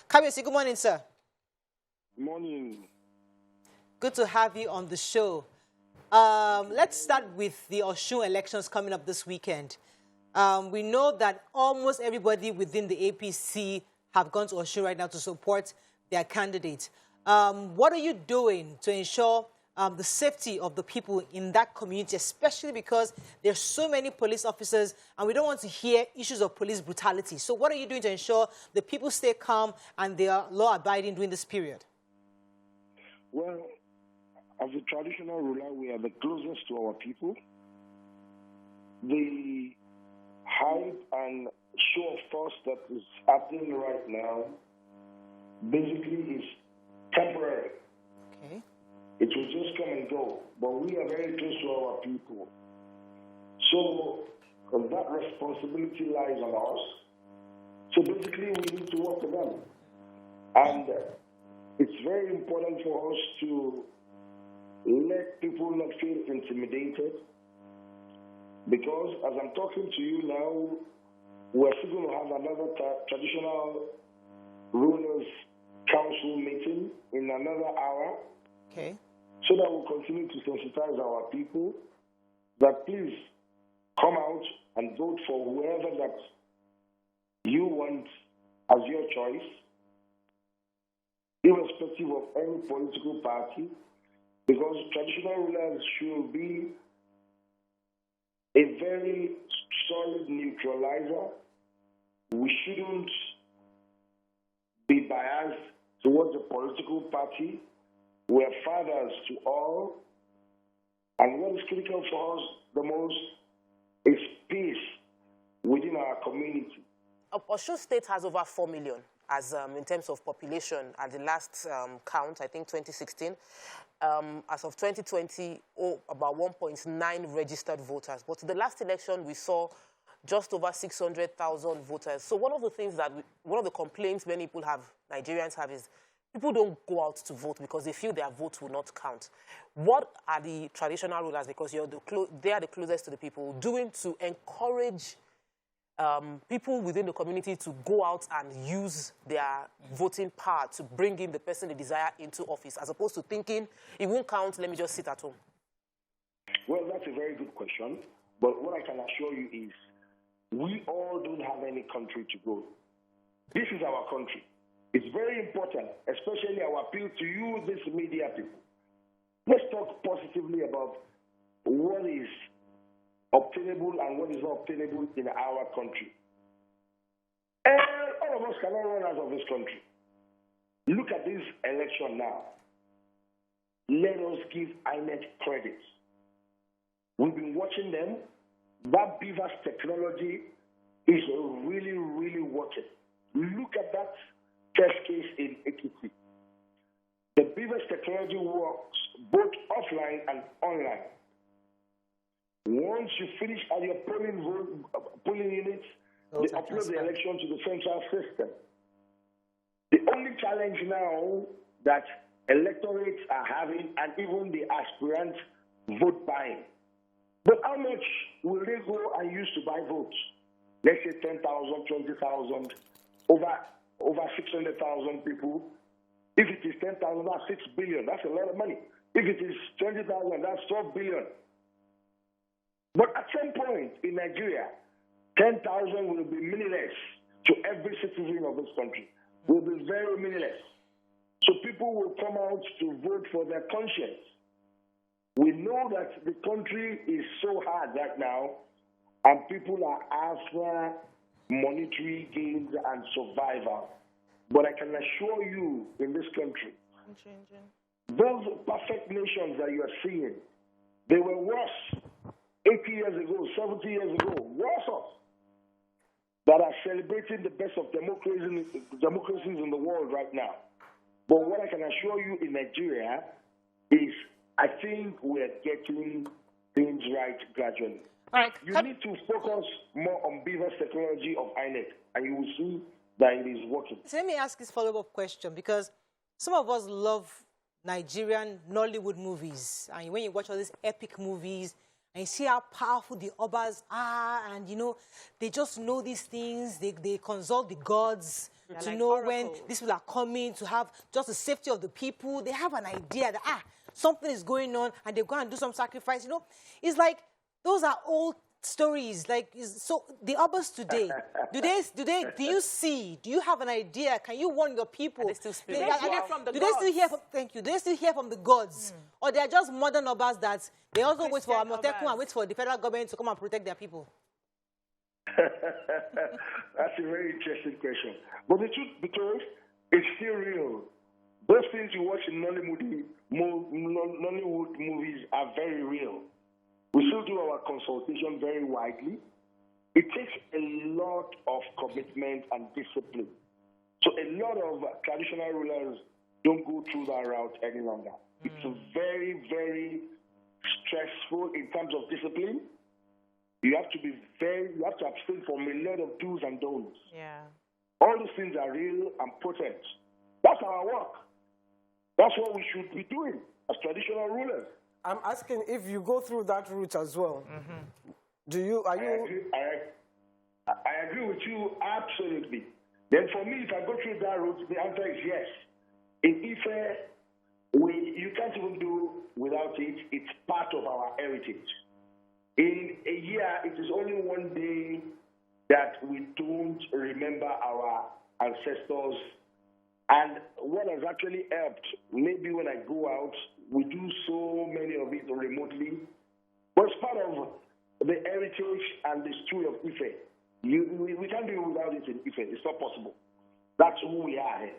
Kabiyesi, good morning, sir. Morning. Good to have you on the show. Let's start with the Osun elections coming up this weekend. We know that almost everybody within the APC have gone to Osun right now to support their candidate. What are you doing to ensure the safety of the people in that community, especially because there's so many police officers and we don't want to hear issues of police brutality? So what are you doing to ensure the people stay calm and they are law-abiding during this period? Well, as a traditional ruler, we are the closest to our people. The hype and show of force that is happening right now basically is temporary. Okay. It will just come and go, but we are very close to our people. So that responsibility lies on us. So basically, we need to work with them. And it's very important for us to let people not feel intimidated, because as I'm talking to you now, we're still going to have another traditional rulers council meeting in another hour. Okay. So that we'll continue to sensitize our people that please come out and vote for whoever that you want as your choice, irrespective of any political party, because traditional rulers should be a very solid neutralizer. We shouldn't be biased towards a political party. We are fathers to all, and what is critical for us the most is peace within our community. Osun State has over 4 million as in terms of population at the last count, I think 2016. As of 2020, about 1.9 registered voters. But the last election, we saw just over 600,000 voters. So one of the things that, one of the complaints many people have, Nigerians have, is people don't go out to vote because they feel their vote will not count. What are the traditional rulers, because they are the closest to the people, doing to encourage people within the community to go out and use their voting power to bring in the person they desire into office, as opposed to thinking, it won't count, let me just sit at home? Well, that's a very good question. But what I can assure you is we all don't have any country to go. This is our country. It's very important, especially our appeal to you, these media people. Let's talk positively about what is obtainable and what is not obtainable in our country. And all of us cannot run out of this country. Look at this election now. Let us give INEC credit. We've been watching them. That BVAS technology is really, really working. Look at that test case in Ekiti. The BVAS technology works both offline and online. Once you finish at your polling units, they upload the election to the central system. The only challenge now that electorates are having, and even the aspirants, vote buying. But how much will they go and use to buy votes? Let's say 10,000, 20,000, over 600,000 people. If it is 10,000, that's 6 billion. That's a lot of money. If it is 20,000, that's 12 billion. But at some point in Nigeria, 10,000 will be meaningless to every citizen of this country. Will be very meaningless. So people will come out to vote for their conscience. We know that the country is so hard right now, and people are after monetary gains and survival. But I can assure you, in this country, those perfect nations that you are seeing, they were worse 80 years ago, 70 years ago, worse off, that are celebrating the best of democracies in the world right now. But what I can assure you in Nigeria is I think we're getting things right gradually. All right. You need to focus more on BVAS technology of INEC, and you will see that it is working. So let me ask this follow-up question, because some of us love Nigerian Nollywood movies. And when you watch all these epic movies, and you see how powerful the Obas are, and, you know, they just know these things. They consult the gods to know when these people are coming, to have just the safety of the people. They have an idea that, something is going on, and they go and do some sacrifice. You know, it's like those are old stories. Like, so the Obas today, do you have an idea? Can you warn your people? They still speak. Do they still hear from, thank you, do they still hear from the gods? Or they are just modern Obas that they also wait for Amotekun and wait for the federal government to come and protect their people? That's a very interesting question. But the truth, because it's still real. Those things you watch in Nollywood movies are very real. We still do our consultation very widely. It takes a lot of commitment and discipline. So a lot of traditional rulers don't go through that route any longer. It's very, very stressful in terms of discipline. You have to abstain from a lot of do's and don'ts. Yeah. All these things are real and potent. That's our work. That's what we should be doing as traditional rulers. I'm asking if you go through that route as well. I agree with you absolutely. Then for me, if I go through that route, the answer is yes. In Ife, you can't even do without it. It's part of our heritage. In a year, it is only one day that we don't remember our ancestors. And what has actually helped, maybe when I go out, we do so many of it remotely. But it's part of the heritage and the story of Ife. We can't do it without it in Ife. It's not possible. That's who we are here.